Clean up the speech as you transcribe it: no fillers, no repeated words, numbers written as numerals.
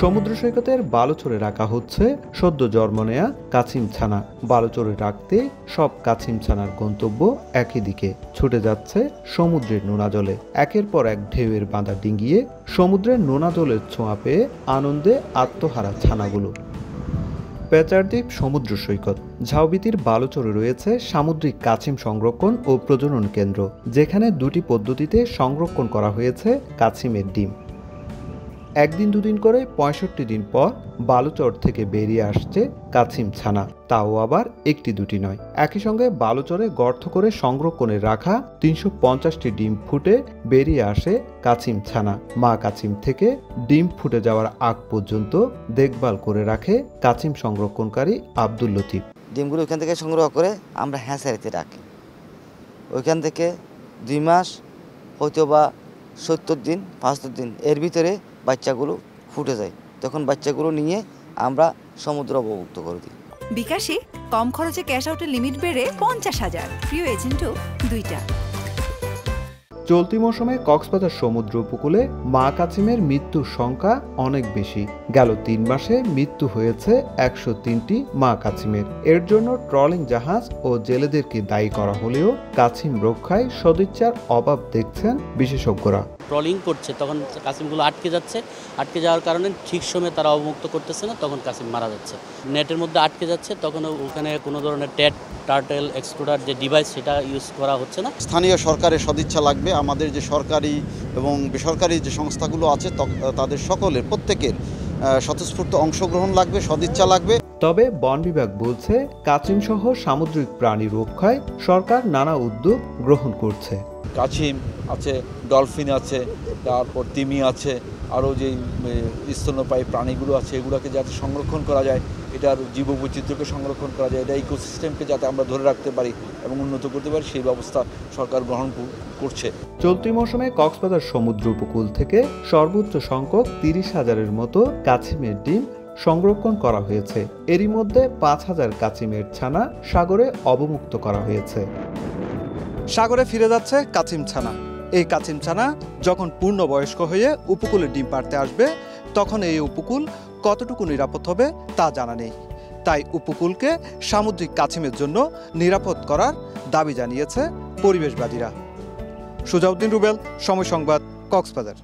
সমুদ্র সৈকতের বালুচরে রাখা হচ্ছে সদ্য জন্ম নেয়া কাছিম ছানা। বালুচরে রাখতে সব কাছিম ছানার গন্তব্য একই দিকে, ছুটে যাচ্ছে সমুদ্রের নোনা জলে। একের পর এক ঢেউয়ের বাঁধা ডিঙ্গিয়ে সমুদ্রের নোনা জলের ছোঁয়া পেয়ে আনন্দে আত্মহারা ছানাগুলো। পেচারদ্বীপ সমুদ্র সৈকত ঝাউবিতির বালুচরে রয়েছে সামুদ্রিক কাছিম সংরক্ষণ ও প্রজনন কেন্দ্র, যেখানে দুটি পদ্ধতিতে সংরক্ষণ করা হয়েছে কাছিমের ডিম। একদিন দুদিন করে ৬৫ দিন পর বালুচর থেকে বেরিয়ে আসছে কাছিম ছানা, তাও আবার একটি দুটি নয়। একই সঙ্গে বালুচরে গর্ত করে সংরক্ষণে রাখা ৩৫০টি ডিম ফুটে বেরিয়ে আসে কাছিম ছানা। মা কাছিম থেকে ডিম ফুটে যাওয়ার আগ পর্যন্ত দেখভাল করে রাখে কাছিম সংরক্ষণকারী আব্দুল লতিফ। ডিমগুলো ওইখান থেকে সংগ্রহ করে আমরা হ্যাঁচারিতে রাখি। ওইখান থেকে ২ মাস হয়তো বা ৭০ দিন ৭৫ দিন এর ভিতরে বাচ্চাগুলো ফুটে যায়। তখন বাচ্চাগুলো নিয়ে আমরা সমুদ্র অবমুক্ত করে দিই। বিকাশে কম খরচে ক্যাশ আউটের লিমিট বেড়ে ৫০,০০০, প্রিয় এজেন্টও ২টা। চলতি মৌসুমে কক্সবাজার সমুদ্র উপকূলে মা কাছিমের মৃত্যুর সংখ্যা অনেক বেশি। গেল ৩ মাসে মৃত্যু হয়েছে ১০৩টি মা কাছিমের। এর জন্য ট্রলিং জাহাজ ও জেলেদেরকে দায়ী করা হলেও কাছিম রক্ষায় সদিচ্ছার অভাব দেখছেন বিশেষজ্ঞরা। ট্রলিং করছে তখন কাছিমগুলো আটকে যাচ্ছে, আটকে যাওয়ার কারণে ঠিক সময়ে তারা অবমুক্ত করতেছে না, তখন কাছিম মারা যাচ্ছে। নেটের মধ্যে আটকে যাচ্ছে, তখন ওখানে কোনো ধরনের টার্টেল এক্সট্রুডার যে ডিভাইস সেটা ইউজ করা হচ্ছে না। স্থানীয় সরকারের সদিচ্ছা লাগবে, আমাদের যে সরকারি এবং বেসরকারি যে সংস্থাগুলো আছে তাদের সকলের প্রত্যেকের স্বতঃস্ফূর্ত অংশগ্রহণ লাগবে, সদিচ্ছা লাগবে। তবে বন বিভাগ বলছে কাছিম সহ সামুদ্রিক প্রাণী রক্ষায় সরকার নানা উদ্যোগ গ্রহণ করছে। কাছিম আছে, ডলফিন আছে, তারপর তিমি আছে, আরও যে স্তন্যপায়ী প্রাণীগুলো আছে এগুলোকে যাতে সংরক্ষণ করা যায়, এটার জীববৈচিত্র্যকে সংরক্ষণ করা যায়, এটা ইকোসিস্টেমকে যাতে আমরা ধরে রাখতে পারি এবং উন্নত করতে পারি, সেই ব্যবস্থা সরকার গ্রহণ করছে। চলতি মৌসুমে কক্সবাজার সমুদ্র উপকূল থেকে সর্বোচ্চ সংখ্যক ৩০,০০০-এর মতো কাছিমের ডিম সংরক্ষণ করা হয়েছে। এরই মধ্যে ৫,০০০ কাছিমের ছানা সাগরে অবমুক্ত করা হয়েছে। সাগরে ফিরে যাচ্ছে কাছিম ছানা। এই কাছিম ছানা যখন পূর্ণবয়স্ক হয়ে উপকূলে ডিম পাড়তে আসবে, তখন এই উপকূল কতটুকু নিরাপদ হবে তা জানা নেই। তাই উপকূলকে সামুদ্রিক কাছিমের জন্য নিরাপদ করার দাবি জানিয়েছে পরিবেশবাদীরা। সুজাউদ্দিন রুবেল, সময় সংবাদ, কক্সবাজার।